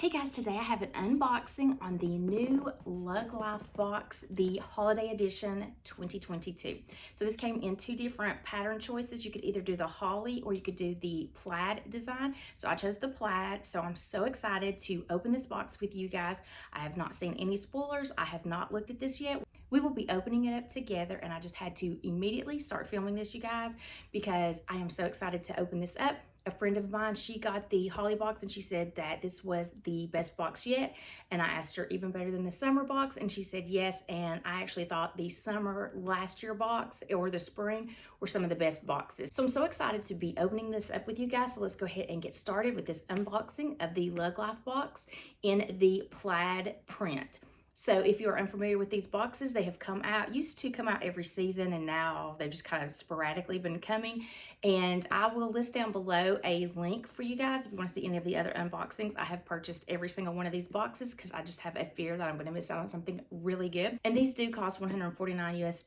Hey guys, today I have an unboxing on the new Luglife box, the Holiday Edition 2022. So this came in two different pattern choices. You could either do the holly or you could do the plaid design. So I chose the plaid, so I'm so excited to open this box with you guys. I have not seen any spoilers. I have not looked at this yet. We will be opening it up together, and I just had to immediately start filming this, you guys, because I am so excited to open this up. A friend of mine, she got the holly box and she said that this was the best box yet. And I asked her, even better than the summer box? And she said yes. And I actually thought the summer last year box or the spring were some of the best boxes. So I'm so excited to be opening this up with you guys. So let's go ahead and get started with this unboxing of the Luglife box in the plaid print. So if you're unfamiliar with these boxes, they have come out, used to come out every season, and now they've just kind of sporadically been coming. And I will list down below a link for you guys if you want to see any of the other unboxings. I have purchased every single one of these boxes because I just have a fear that I'm going to miss out on something really good. And these do cost $149 US.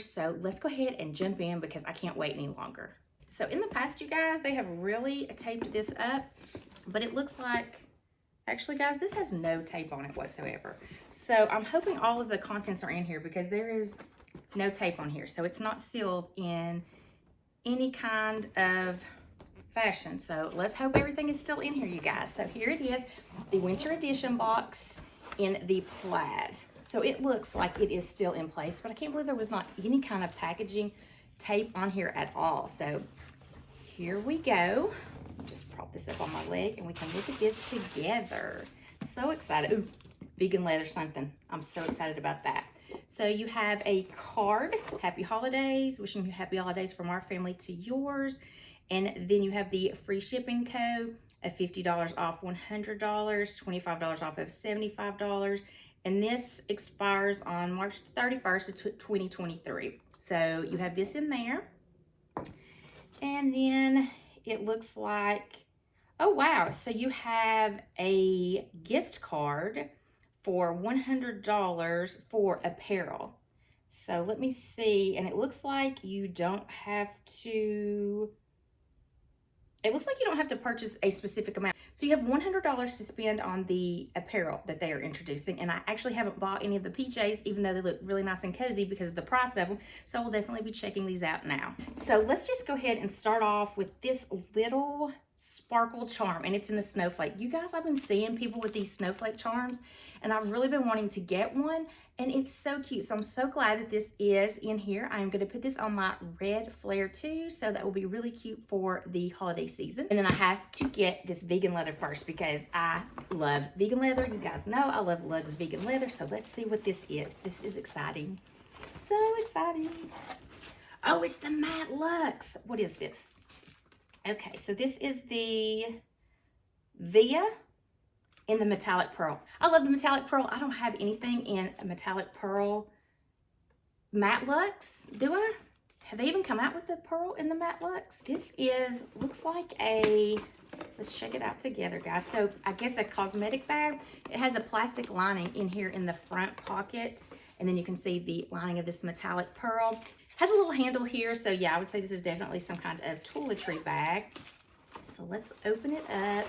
So let's go ahead and jump in because I can't wait any longer. So in the past, you guys, they have really taped this up, but it looks like, actually, guys, this has no tape on it whatsoever. So I'm hoping all of the contents are in here because there is no tape on here. So it's not sealed in any kind of fashion. So let's hope everything is still in here, you guys. So here it is, the winter edition box in the plaid. So it looks like it is still in place, but I can't believe there was not any kind of packaging tape on here at all. So here we go. Just prop this up on my leg and we can look at this together. So excited. Ooh, vegan leather something. I'm so excited about that. So you have a card, happy holidays, wishing you happy holidays from our family to yours. And then you have the free shipping code of $50 off $100, $25 off of $75. And this expires on March 31st of 2023. So you have this in there. And then it looks like, oh wow, so you have a gift card for $100 for apparel. So let me see, and it looks like you don't have to, purchase a specific amount. So you have $100 to spend on the apparel that they are introducing. And I actually haven't bought any of the PJs, even though they look really nice and cozy because of the price of them. So I will definitely be checking these out now. So let's just go ahead and start off with this little sparkle charm, and it's in the snowflake. You guys, I've been seeing people with these snowflake charms, and I've really been wanting to get one, and it's so cute. So I'm so glad that this is in here. I'm going to put this on my red flare too, so that will be really cute for the holiday season. And then I have to get this vegan leather first because I love vegan leather. You guys know I love LUG's vegan leather, so let's see what this is. This is exciting. So exciting. Oh, it's the matte luxe. What is this? Okay, so this is the Via in the metallic pearl. I love the metallic pearl. I don't have anything in a metallic pearl matte luxe, do I? Have they even come out with the pearl in the matte luxe? This is, looks like a, let's check it out together, guys. So I guess a cosmetic bag. It has a plastic lining in here in the front pocket, and then you can see the lining of this metallic pearl. Has a little handle here, so yeah, I would say this is definitely some kind of toiletry bag. So let's open it up.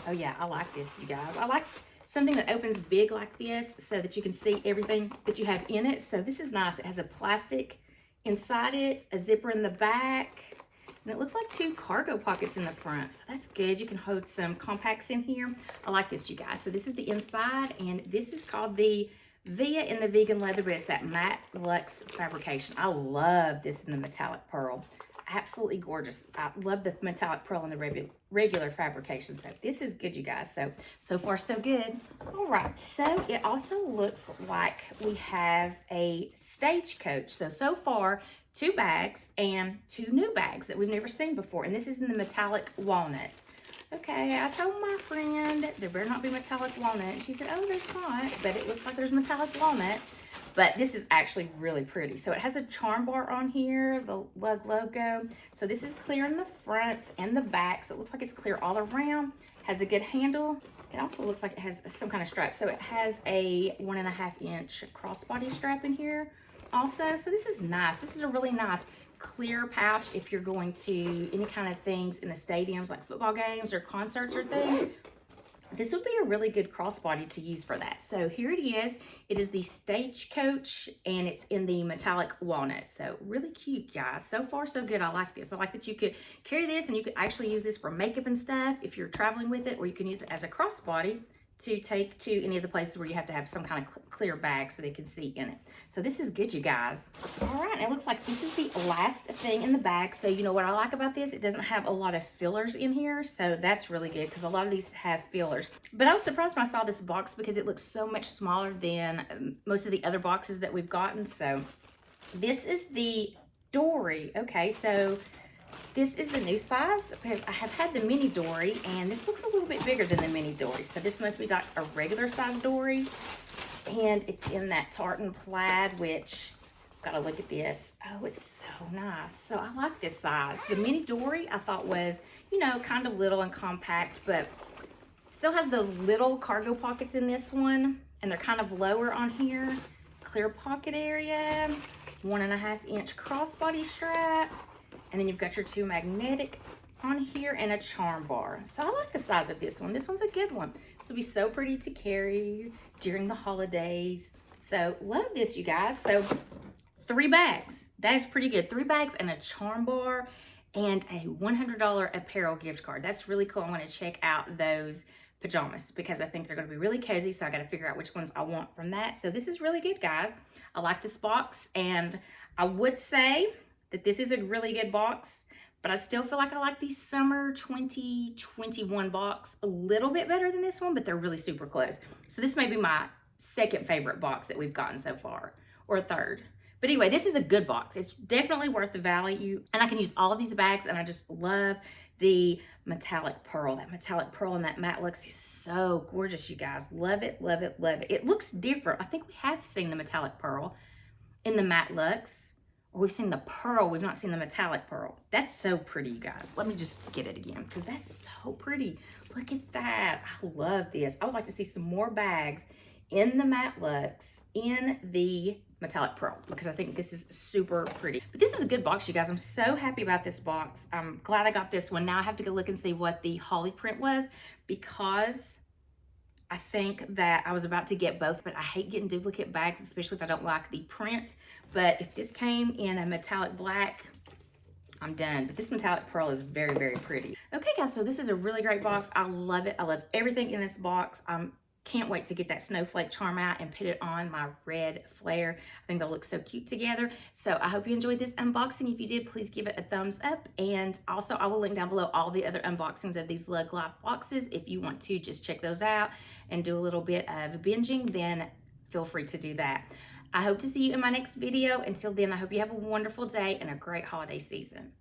Oh yeah, I like this, you guys. I like something that opens big like this so that you can see everything that you have in it. So this is nice. It has a plastic inside it, a zipper in the back, and it looks like two cargo pockets in the front. So that's good. You can hold some compacts in here. I like this, you guys. So this is the inside, and this is called the Via in the vegan leather, but it's that matte luxe fabrication. I love this in the metallic pearl. Absolutely gorgeous. I love the metallic pearl in the regular fabrication. So this is good, you guys. So far so good. All right, so it also looks like we have a stagecoach. So far 2 bags and 2 new bags that we've never seen before. And this is in the metallic walnut. Okay, I told my friend there better not be metallic walnut. And she said, oh, there's not, but it looks like there's metallic walnut. But this is actually really pretty. So it has a charm bar on here, the LUG logo. So this is clear in the front and the back. So it looks like it's clear all around. Has a good handle. It also looks like it has some kind of strap. So it has a 1.5 inch crossbody strap in here also. So this is nice. This is a really nice clear pouch if you're going to any kind of things in the stadiums like football games or concerts or things. this would be a really good crossbody to use for that. So here it is. It is the Stagecoach, and it's in the metallic walnut. So really cute, guys. So far, so good. I like this. I like that you could carry this, and you could actually use this for makeup and stuff if you're traveling with it, or you can use it as a crossbody to take to any of the places where you have to have some kind of clear bag so they can see in it. So this is good, you guys. All right, it looks like this is the last thing in the bag. So you know what I like about this? It doesn't have a lot of fillers in here, so that's really good because a lot of these have fillers. But I was surprised when I saw this box because it looks so much smaller than most of the other boxes that we've gotten. So this is the Dory. Okay, so this is the new size because I have had the mini Dory, and this looks a little bit bigger than the mini Dory. So this must be like a regular size Dory, and it's in that tartan plaid, which, gotta look at this. Oh, it's so nice. So I like this size. The mini Dory I thought was, you know, kind of little and compact, but still has those little cargo pockets in this one, and they're kind of lower on here. Clear pocket area, 1.5 inch crossbody strap. And then you've got your 2 magnetic on here and a charm bar. So I like the size of this one. This one's a good one. This will be so pretty to carry during the holidays. So love this, you guys. So 3 bags. That is pretty good. 3 bags and a charm bar and a $100 apparel gift card. That's really cool. I want to check out those pajamas because I think they're going to be really cozy. So I got to figure out which ones I want from that. So this is really good, guys. I like this box, and I would say that this is a really good box, but I still feel like I like the summer 2021 box a little bit better than this one, but they're really super close. So this may be my second favorite box that we've gotten so far, or third. But anyway, this is a good box. It's definitely worth the value, and I can use all of these bags, and I just love the metallic pearl. That metallic pearl and that matte lux is so gorgeous, you guys. Love it, love it, love it. It looks different. I think we have seen the metallic pearl in the matte lux. We've seen the pearl, we've not seen the metallic pearl. That's so pretty, you guys. Let me just get it again because that's so pretty. Look at that. I love this. I would like to see some more bags in the matte lux in the metallic pearl because I think this is super pretty. But this is a good box, you guys. I'm so happy about this box. I'm glad I got this one. Now I have to go look and see what the holly print was because I think that I was about to get both, but I hate getting duplicate bags, especially if I don't like the print. But if this came in a metallic black, I'm done. But this metallic pearl is very, very pretty. Okay, guys, so this is a really great box. I love it. I love everything in this box. Can't wait to get that snowflake charm out and put it on my red flare. I think they'll look so cute together. So I hope you enjoyed this unboxing. If you did, please give it a thumbs up. And also I will link down below all the other unboxings of these Luglife boxes. If you want to just check those out and do a little bit of binging, then feel free to do that. I hope to see you in my next video. Until then, I hope you have a wonderful day and a great holiday season.